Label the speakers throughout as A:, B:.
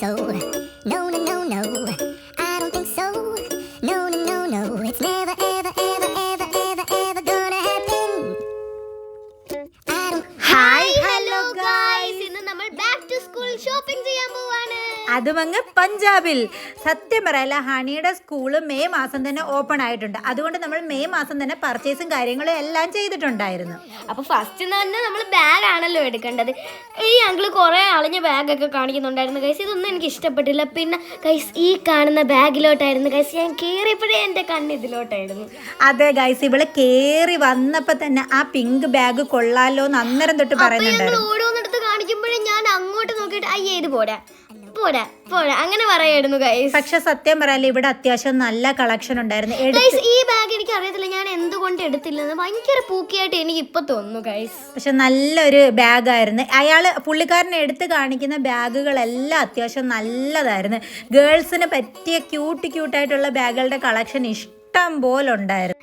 A: so. No, no, no, no. I don't think so. No, no, no, no. It's never, ever, ever, ever, ever, ever gonna happen. I don't.
B: Hi hello guys, ഇന്ന് നമ്മൾ back to school shopping ചെയ്യാൻ പോവാണ്.
C: അതുമങ്ങ് പഞ്ചാബിൽ. സത്യം പറയല്ല, ഹണിയുടെ school May മാസം തന്നെ open ആയിട്ടുണ്ട്. അതുകൊണ്ട് നമ്മൾ മെയ് മാസം തന്നെ പർച്ചേസും കാര്യങ്ങളും എല്ലാം ചെയ്തിട്ടുണ്ടായിരുന്നു.
B: അപ്പോൾ ഫസ്റ്റ് തന്നെ നമ്മൾ ബാഗ് ആണല്ലോ എടുക്കേണ്ടത്. ഈ അങ്കിള് കുറേ അളിഞ്ഞ ബാഗൊക്കെ കാണിക്കുന്നുണ്ടായിരുന്നു ഗൈസ്. ഇതൊന്നും എനിക്ക് ഇഷ്ടപ്പെട്ടില്ല. പിന്നെ ഗൈസ് ഈ കാണുന്ന ബാഗിലോട്ടായിരുന്നു ഗൈസ് ഞാൻ കയറിയപ്പോഴേ എൻ്റെ കണ്ണ് ഇതിലോട്ടായിരുന്നു.
C: അതെ ഗൈസ്, ഇവള് കേറി വന്നപ്പോ തന്നെ ആ പിങ്ക് ബാഗ് കൊള്ളാലോ എന്ന് അന്നേരം തൊട്ട് പറയുന്നുണ്ടായിരുന്നു.
B: ഓരോന്നെടുത്ത് കാണിക്കുമ്പോഴേ ഞാൻ അങ്ങോട്ട് നോക്കിയിട്ട് അയ്യേ ഇത് പോരാ പോരാ പോരാ അങ്ങനെ പറയായിരുന്നു ഗൈസ്.
C: പക്ഷെ സത്യം പറയാലോ, ഇവിടെ അത്യാവശ്യം നല്ല കളക്ഷൻ ഉണ്ടായിരുന്നു.
B: ഈ ബാഗ് എനിക്ക് അറിയത്തില്ല ഞാൻ എന്തുകൊണ്ട് എടുത്തില്ലെന്ന്. ഭയങ്കര പൂക്കിയായിട്ട് എനിക്ക് ഇപ്പൊ തോന്നുന്നു ഗൈസ്.
C: പക്ഷെ നല്ലൊരു ബാഗായിരുന്നു. പുള്ളിക്കാരനെ എടുത്ത് കാണിക്കുന്ന ബാഗുകളെല്ലാം അത്യാവശ്യം നല്ലതായിരുന്നു. ഗേൾസിന് പറ്റിയ ക്യൂട്ടായിട്ടുള്ള ബാഗുകളുടെ കളക്ഷൻ ഇഷ്ടം പോലെ ഉണ്ടായിരുന്നു.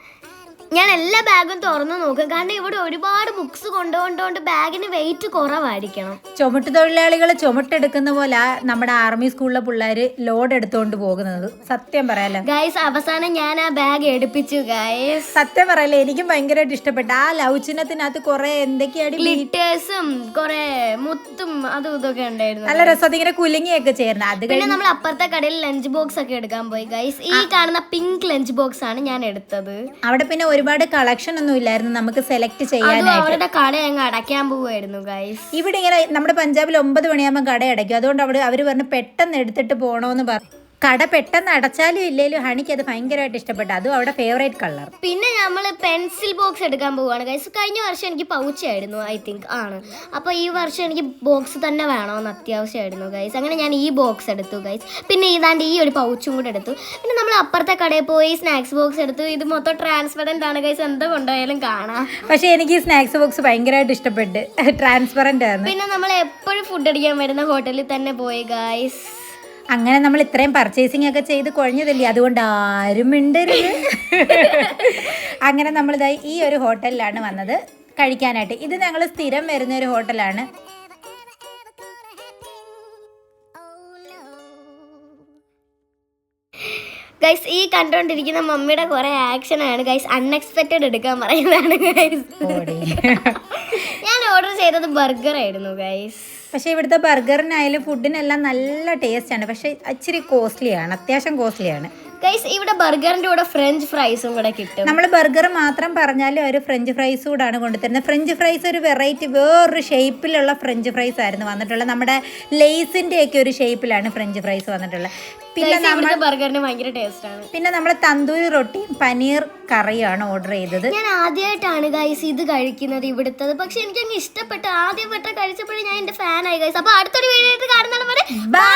B: ഞാൻ എല്ലാ ബാഗും തുറന്നു നോക്കും, കാരണം ഇവിടെ ഒരുപാട് ബുക്സ് കൊണ്ടുകൊണ്ട് ബാഗിന് വെയിറ്റ് കുറവായിരിക്കണം.
C: ചുമട്ട് തൊഴിലാളികൾ ചുമട്ടെടുക്കുന്ന പോലെ നമ്മുടെ ആർമി സ്കൂളിലെ പിള്ളേർ ലോഡ് എടുത്തുകൊണ്ട് പോകുന്നത്. സത്യം പറയാലോ
B: ഗൈസ്, അവസാനം ഞാൻ ആ ബാഗ് എടുപ്പിച്ചു ഗൈസ്.
C: സത്യം പറയാലോ, എനിക്കും ഭയങ്കരമായിട്ട് ഇഷ്ടപ്പെട്ടു. ആ ലവ് ചിഹ്നത്തിനകത്ത് കുറെ എന്തൊക്കെയാണ്
B: ഗ്ലിറ്റേഴ്സും കുറെ മുത്തും അതും ഇതൊക്കെ ഉണ്ടായിരുന്നു.
C: നല്ല രസം, അതിങ്ങനെ കുലുങ്ങിയൊക്കെ ചേർന്ന്. അത്
B: പിന്നെ നമ്മൾ അപ്പുറത്തെ കടയിൽ ലഞ്ച് ബോക്സ് ഒക്കെ എടുക്കാൻ പോയി ഗൈസ്. ഈ കാണുന്ന പിങ്ക് ലഞ്ച് ബോക്സ് ആണ് ഞാൻ എടുത്തത്.
C: അവിടെ പിന്നെ ഒരുപാട് കളക്ഷൻ ഒന്നും ഇല്ലായിരുന്നു നമുക്ക് സെലക്ട് ചെയ്യാനായിട്ട്.
B: അവരുടെ കട അങ്ങ് അടയ്ക്കാൻ പോവായിരുന്നു ഗൈസ്.
C: ഇവിടെ ഇങ്ങനെ നമ്മുടെ പഞ്ചാബിൽ 9 മണിയാകുമ്പോൾ കട അടയ്ക്കും. അതുകൊണ്ട് അവർ പറഞ്ഞു പെട്ടെന്ന് എടുത്തിട്ട് പോകണമെന്ന് പറഞ്ഞു. കട പെട്ടെന്ന് അടച്ചാലും ഇല്ലേലും ഹണിക്ക് അത് ഭയങ്കരമായിട്ട് ഇഷ്ടപ്പെട്ടു. അതും അവിടെ ഫേവറേറ്റ് കളർ.
B: പിന്നെ നമ്മൾ പെൻസിൽ ബോക്സ് എടുക്കാൻ പോവുകയാണ് ഗൈസ്. കഴിഞ്ഞ വർഷം എനിക്ക് പൗച്ചായിരുന്നു ഐ തിങ്ക് ആണ്. അപ്പോൾ ഈ വർഷം എനിക്ക് ബോക്സ് തന്നെ വേണമെന്ന് അത്യാവശ്യമായിരുന്നു ഗൈസ്. അങ്ങനെ ഞാൻ ഈ ബോക്സ് എടുത്തു ഗൈസ്. പിന്നെ ഇതാണ്ട് ഈ ഒരു പൗച്ചും കൂടെ എടുത്തു. പിന്നെ നമ്മൾ അപ്പുറത്തെ കടയിൽ പോയി സ്നാക്സ് ബോക്സ് എടുത്തു. ഇത് മൊത്തം ട്രാൻസ്പെറൻ്റ് ആണ് ഗൈസ്, എന്താ കൊണ്ടുപോയാലും കാണാം.
C: പക്ഷേ എനിക്ക് ഈ സ്നാക്സ് ബോക്സ് ഭയങ്കരമായിട്ട് ഇഷ്ടപ്പെട്ട്. ട്രാൻസ്പെറൻ്റ് ആണ്.
B: പിന്നെ നമ്മൾ എപ്പോഴും ഫുഡ് അടിക്കാൻ വരുന്ന ഹോട്ടലിൽ തന്നെ പോയി ഗൈസ്.
C: അങ്ങനെ നമ്മൾ ഇത്രയും പർച്ചേസിംഗ് ഒക്കെ ചെയ്ത് കുഴഞ്ഞതല്ലേ, അതുകൊണ്ട് ആരും മിണ്ടരുത്. അങ്ങനെ നമ്മളിതായി ഈ ഒരു ഹോട്ടലിലാണ് വന്നത് കഴിക്കാനായിട്ട്. ഇത് ഞങ്ങൾ സ്ഥിരം വരുന്ന ഒരു ഹോട്ടലാണ്.
B: ഗൈസ്, ഈ കണ്ടുകൊണ്ടിരിക്കുന്ന മമ്മിയുടെ കുറെ ആക്ഷൻ ആണ് ഗൈസ്. അൺഎക്സ്പെക്റ്റഡ് എടുക്കാൻ പറയുന്നതാണ് ഗൈസ്. ഞാൻ ഓർഡർ ചെയ്തത് ബർഗർ ആയിരുന്നു ഗൈസ്.
C: പക്ഷേ ഇവിടുത്തെ ബർഗറിനായാലും ഫുഡിനെല്ലാം നല്ല ടേസ്റ്റാണ്. പക്ഷേ ഇച്ചിരി കോസ്റ്റ്ലിയാണ്, അത്യാവശ്യം കോസ്റ്റ്ലിയാണ്
B: ഗൈസ്. ഇവിടെ ബർഗറിന്റെ കൂടെ ഫ്രഞ്ച് ഫ്രൈസും കൂടെ കിട്ടും.
C: നമ്മൾ ബർഗർ മാത്രം പറഞ്ഞാലും ഒരു ഫ്രഞ്ച് ഫ്രൈസ് കൂടാണ് കൊണ്ടുതരുന്നത്. ഫ്രഞ്ച് ഫ്രൈസ് ഒരു വെറൈറ്റി വേറൊരു ഷേപ്പിലുള്ള ഫ്രഞ്ച് ഫ്രൈസ് ആയിരുന്നു വന്നിട്ടുള്ളത്. നമ്മുടെ ലേസിന്റെ ഒക്കെ ഒരു ഷേപ്പിലാണ് ഫ്രഞ്ച് ഫ്രൈസ് വന്നിട്ടുള്ളത്.
B: പിന്നെ ബർഗറിന് ഭയങ്കര ടേസ്റ്റ് ആണ്.
C: പിന്നെ നമ്മൾ തന്തൂരി റൊട്ടിയും പനീർ കറിയാണ് ഓർഡർ ചെയ്തത്.
B: ഞാൻ ആദ്യമായിട്ടാണ് ഗൈസ് ഇത് കഴിക്കുന്നത് ഇവിടുത്തത്. പക്ഷെ എനിക്ക് അങ്ങ് ഇഷ്ടപ്പെട്ടു. ആദ്യം കഴിച്ചപ്പോഴേ ഞാൻ എന്റെ ഫാൻ ആയി ഗൈസ്. അപ്പൊ അടുത്തൊരു വീഡിയോ കാണുന്നത് വരെ ബൈ.